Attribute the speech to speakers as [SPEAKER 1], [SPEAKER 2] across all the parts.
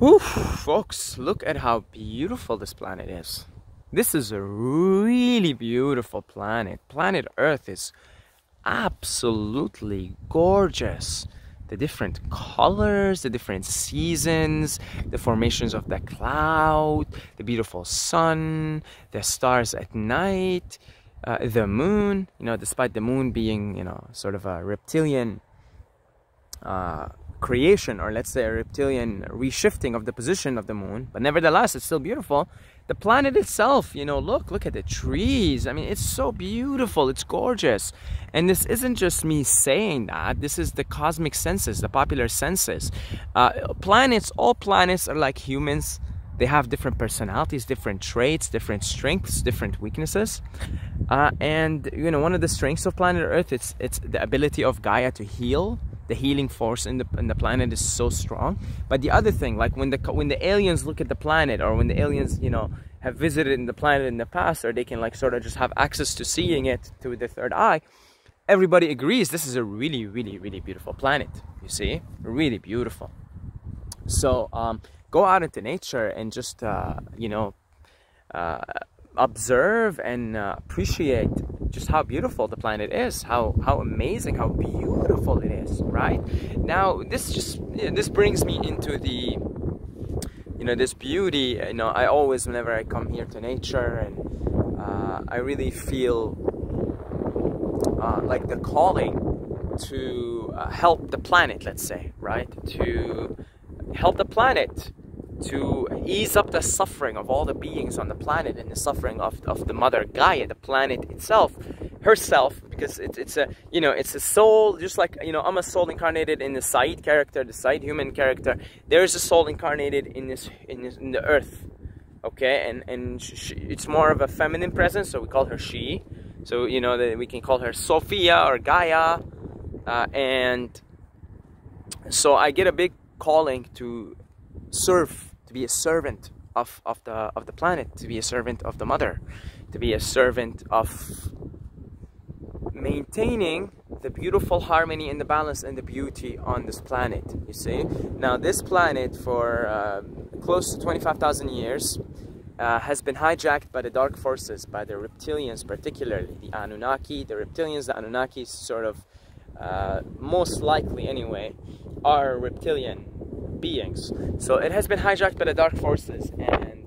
[SPEAKER 1] Whew, folks, look at how beautiful this planet is. This is a really beautiful planet. Planet Earth is absolutely gorgeous. The different colors, the different seasons, the formations of the cloud, the beautiful sun, the stars at night, the moon, despite the moon being, sort of a reptilian creation, or let's say a reptilian reshifting of the position of the moon, but nevertheless it's still beautiful. The planet itself, look at the trees. I mean, it's so beautiful, it's gorgeous. And this isn't just me saying that, this is the cosmic senses, the popular senses. All planets are like humans. They have different personalities, different traits, different strengths, different weaknesses. And one of the strengths of planet Earth, it's the ability of Gaia to heal. The healing force in the planet is so strong. But the other thing, like when the aliens look at the planet, or when the aliens have visited the planet in the past, or they can like sort of just have access to seeing it through the third eye, everybody agrees this is a really, really, really beautiful planet. You see, really beautiful. So go out into nature and just observe and appreciate just how beautiful the planet is, how amazing, how beautiful it is. Right now, this brings me into the this beauty. I always, whenever I come here to nature, and I really feel like the calling to help the planet, let's say, right, to help the planet, to ease up the suffering of all the beings on the planet, and the suffering of the mother Gaia, the planet itself, herself, because it's a soul, just like I'm a soul incarnated in the Said character, the Said human character. There's a soul incarnated in the earth, okay, and it's more of a feminine presence, so we call her she. So we can call her Sophia or Gaia, and so I get a big calling to serve, to be a servant of the planet, to be a servant of the mother, to be a servant of maintaining the beautiful harmony and the balance and the beauty on this planet. You see, now this planet for close to 25,000 years has been hijacked by the dark forces, by the reptilians, particularly the Anunnaki. The reptilians, the Anunnaki, sort of most likely anyway, are reptilian beings. So it has been hijacked by the dark forces, and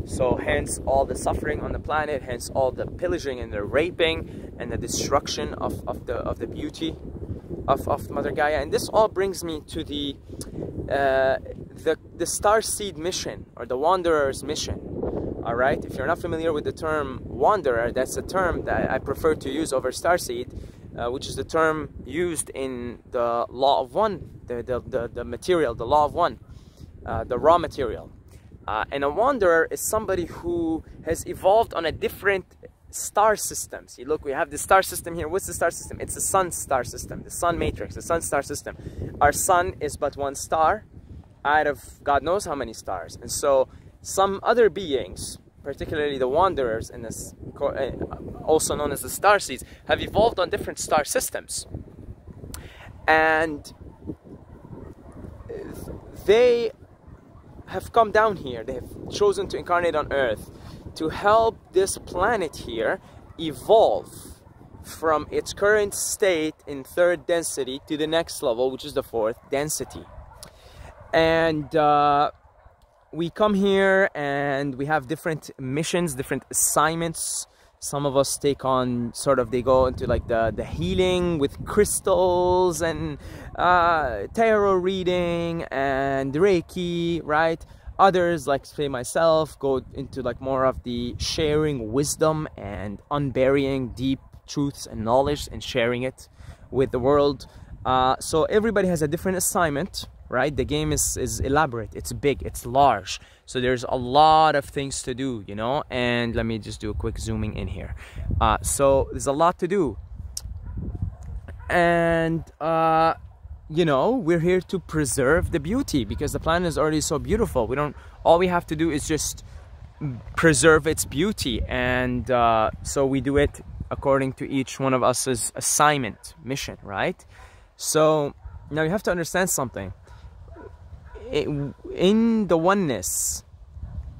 [SPEAKER 1] so hence all the suffering on the planet, hence all the pillaging and the raping and the destruction of the beauty of Mother Gaia. And this all brings me to the STARSEED mission, or the Wanderer's mission. All right, if you're not familiar with the term wanderer, that's a term that I prefer to use over STARSEED, which is the term used in the Law of One, the material, the Law of One, the raw material. And a wanderer is somebody who has evolved on a different star system. See, look, we have the star system here. What's the star system? It's the sun star system, the sun matrix, the sun star system. Our sun is but one star out of God knows how many stars. And so some other beings, particularly the wanderers, in this, also known as the STARSEEDs, have evolved on different star systems. And they have come down here, they have chosen to incarnate on Earth to help this planet here evolve from its current state in third density to the next level, which is the fourth density. And we come here and we have different missions, different assignments. Some of us take on they go into like the healing with crystals and tarot reading and Reiki, right? Others, like say myself, go into like more of the sharing wisdom and unburying deep truths and knowledge and sharing it with the world. So everybody has a different assignment, right? The game is elaborate, it's big, it's large. So there's a lot of things to do, and let me just do a quick zooming in here. So there's a lot to do. And, we're here to preserve the beauty because the planet is already so beautiful. All we have to do is just preserve its beauty. And so we do it according to each one of us's assignment, mission, right? So now you have to understand something. in the oneness,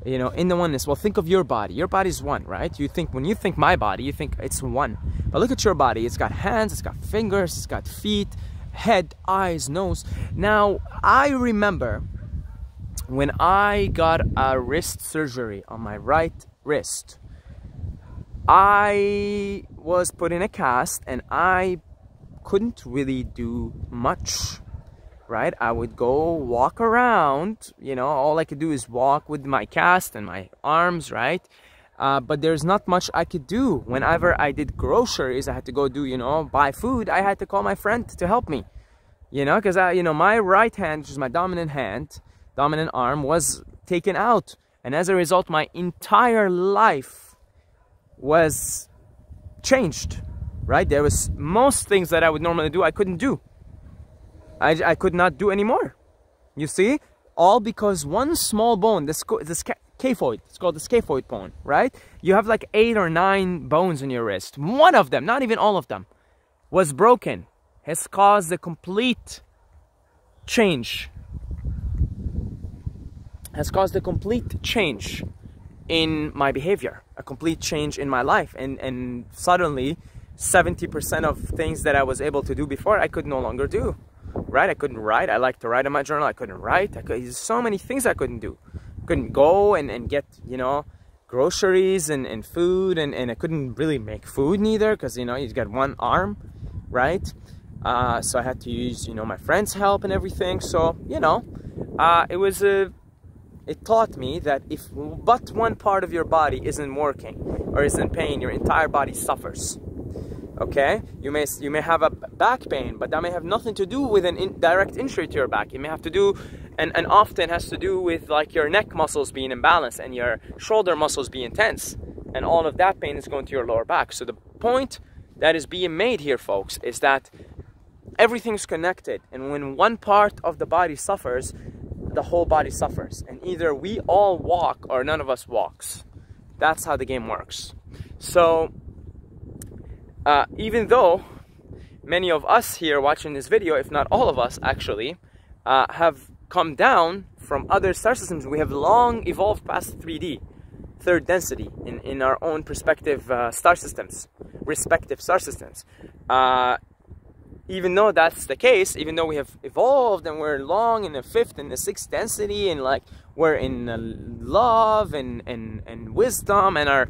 [SPEAKER 1] you know, in the oneness. Well, think of your body. Your body's one, right? You think, when you think my body, you think it's one. But look at your body. It's got hands, it's got fingers, it's got feet, head, eyes, nose. Now, I remember when I got a wrist surgery on my right wrist, I was put in a cast and I couldn't really do much, right? I would go walk around, you know, all I could do is walk with my cast and my arms, right? But there's not much I could do. Whenever I did groceries, I had to go do, you know, buy food, I had to call my friend to help me, you know, because you know, my right hand, which is my dominant hand, dominant arm, was taken out. And as a result, my entire life was changed, right? There was most things that I would normally do, I couldn't do. I could not do anymore. You see? All because one small bone, the scaphoid, it's called the scaphoid bone, right? You have like 8 or 9 bones in your wrist. One of them, not even all of them, was broken. Has caused a complete change. Has caused a complete change in my behavior, a complete change in my life, and suddenly 70% of things that I was able to do before, I could no longer do, right? I couldn't write. I like to write in my journal. I couldn't write. There's so many things I couldn't do. Couldn't go and get, you know, groceries and food, and I couldn't really make food neither, because, you know, you've got one arm, right? So I had to use, you know, my friend's help and everything. So, you know, it taught me that if but one part of your body isn't working or is in pain, your entire body suffers. Okay? You may have a back pain, but that may have nothing to do with an direct injury to your back. It may have to do, and often has to do with like your neck muscles being imbalanced and your shoulder muscles being tense. And all of that pain is going to your lower back. So the point that is being made here, folks, is that everything's connected. And when one part of the body suffers, the whole body suffers, and either we all walk or none of us walks. That's how the game works. So even though many of us here watching this video, if not all of us actually, have come down from other star systems, we have long evolved past 3D, third density, in our own respective star systems. Even though that's the case, even though we have evolved and we're long in the 5th and the 6th density, and like we're in love and wisdom, and our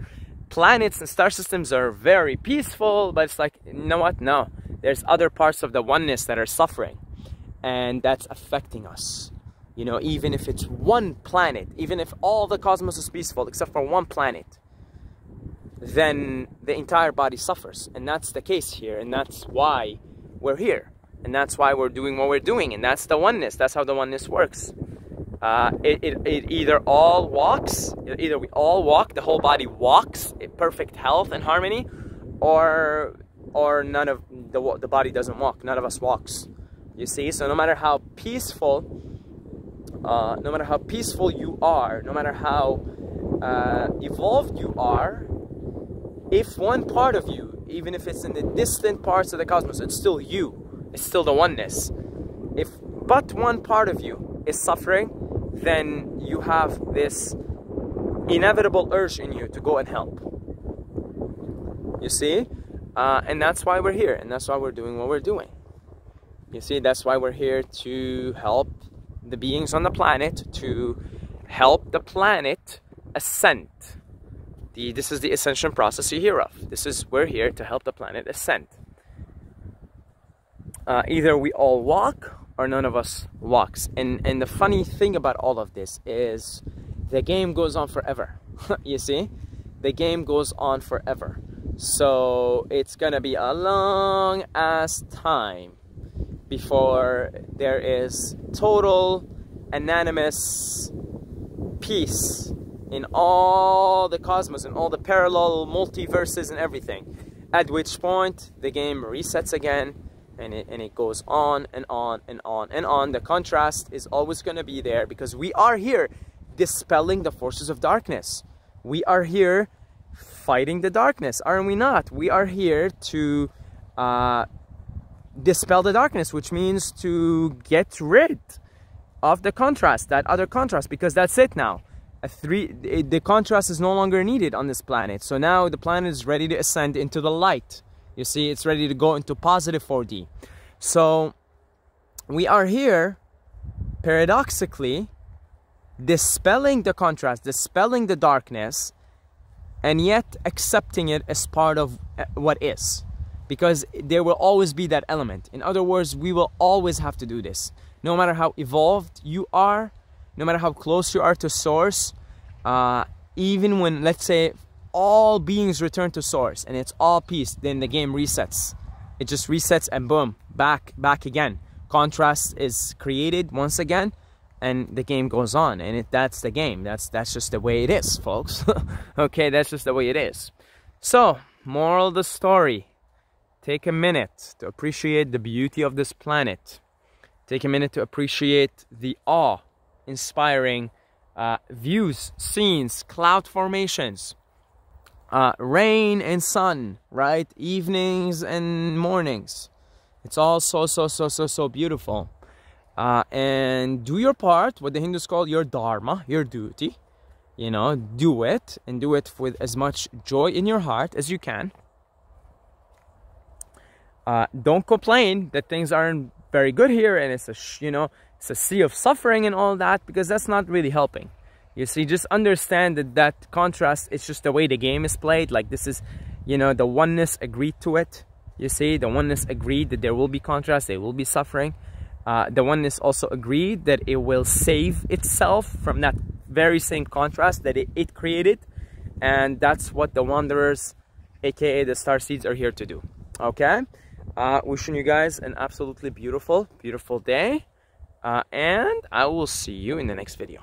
[SPEAKER 1] planets and star systems are very peaceful, but it's like, you know what? No, there's other parts of the oneness that are suffering, and that's affecting us. You know, even if it's one planet, even if all the cosmos is peaceful except for one planet, then the entire body suffers. And that's the case here, and that's why we're here, and that's why we're doing what we're doing, and that's the oneness. That's how the oneness works. It either all walks, either we all walk, the whole body walks in perfect health and harmony, or none of the body doesn't walk. None of us walks. You see, so no matter how peaceful you are, no matter how evolved you are, if one part of you, even if it's in the distant parts of the cosmos, it's still you. It's still the oneness. If but one part of you is suffering, then you have this inevitable urge in you to go and help. You see? And that's why we're here, and that's why we're doing what we're doing. You see, that's why we're here to help the beings on the planet, to help the planet ascend. This is the ascension process you hear of. We're here to help the planet ascend. Either we all walk or none of us walks. And the funny thing about all of this is the game goes on forever. You see? The game goes on forever. So it's gonna be a long ass time before there is total anonymous peace in all the cosmos and all the parallel multiverses and everything, at which point the game resets again, and it goes on and on and on and on. The contrast is always going to be there, because we are here dispelling the forces of darkness. We are here fighting the darkness, aren't we not? We are here to dispel the darkness, which means to get rid of the contrast, that other contrast, because that's it now. The contrast is no longer needed on this planet. So now the planet is ready to ascend into the light. You see, it's ready to go into positive 4D. So we are here, paradoxically, dispelling the contrast, dispelling the darkness, and yet accepting it as part of what is. Because there will always be that element. In other words, we will always have to do this. No matter how evolved you are, no matter how close you are to source, even when, let's say, all beings return to source and it's all peace, then the game resets. It just resets and boom, back again. Contrast is created once again, and the game goes on, and that's the game. That's just the way it is, folks. Okay, that's just the way it is. So, moral of the story: take a minute to appreciate the beauty of this planet. Take a minute to appreciate the awe-inspiring views, scenes, cloud formations, rain and sun, right? Evenings and mornings. It's all so beautiful. And do your part, what the Hindus call your dharma, your duty. You know, do it, and do it with as much joy in your heart as you can. Don't complain that things aren't very good here, and it's it's a sea of suffering and all that, because that's not really helping. You see, just understand that contrast, it's just the way the game is played. Like, this is, the oneness agreed to it. You see, the oneness agreed that there will be contrast, there will be suffering. The oneness also agreed that it will save itself from that very same contrast that it created. And that's what the Wanderers, aka the Starseeds, are here to do. Okay? Wishing you guys an absolutely beautiful day. And I will see you in the next video.